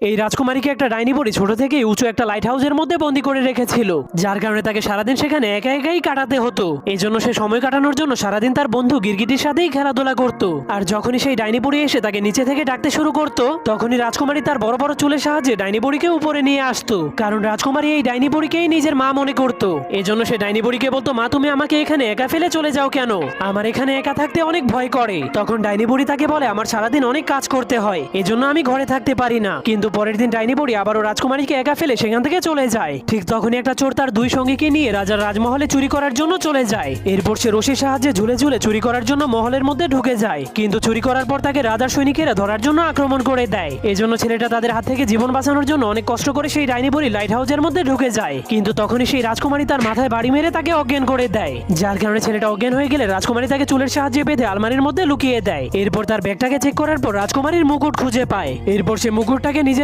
এই রাজকুমারীকে একটা ডাইনি বুড়ি ছোট থেকেই উঁচু একটা লাইট হাউসের মধ্যে বন্দি করে রেখেছিল, যার কারণে তাকে সারাদিন সেখানে একা একাই কাটাতে হতো। এই জন্য সে সময় কাটানোর জন্য সারাদিন তার বন্ধু গিরগিটির সাথেই খেলাধুলা করত। আর যখনই সেই ডাইনি বুড়ি এসে তাকে নিচে থেকে ডাকতে শুরু করত, তখনই রাজকুমারী তার বড় বড় চুলের সাহায্যে ডাইনি বুড়িকে উপরে নিয়ে আসতো, কারণ রাজকুমারী এই ডাইনি বুড়িকেই নিজের মা মনে করত। এই জন্য সে ডাইনি বুড়িকে বলতো, মা তুমি আমাকে এখানে একা ফেলে চলে যাও কেন? আমার এখানে একা থাকতে অনেক ভয় করে। তখন ডাইনি বুড়ি তাকে বলে, আমার সারাদিন অনেক কাজ করতে হয়, এজন্য আমি ঘরে থাকতে পারি না। কিন্তু পরের দিন ডাইনি বুড়ি আবারও রাজকুমারীকে একা ফেলে সেখান থেকে চলে যায়। ঠিক তখনই একটা চোর তার দুই সঙ্গীকে নিয়ে রাজার রাজমহলে চুরি করার জন্য চলে যায়। এরপর সে রশির সাহায্যে ঝুলে ঝুলে চুরি করার জন্য মহলের মধ্যে ঢুকে যায়, কিন্তু চুরি করার পর তাকে রাজার সৈনিকেরা ধরার জন্য আক্রমণ করে দেয়। এজন্য ছেলেটা তাদের হাত থেকে জীবন বাঁচানোর জন্য অনেক কষ্ট করে সেই ডাইনি বুড়ি লাইট হাউসের মধ্যে ঢুকে যায়। কিন্তু তখনই সেই রাজকুমারী তার মাথায় বাড়ি মেরে তাকে অজ্ঞান করে দেয়, যার কারণে ছেলেটা অজ্ঞান হয়ে গেলে রাজকুমারী তাকে চুলের সাহায্যে বেঁধে আলমারির মধ্যে লুকিয়ে দেয়। এরপর তার ব্যাগটাকে চেক করার পর রাজকুমারীর মুকুট খুঁজে পায়। এরপর সে মুকুটটাকে নিজের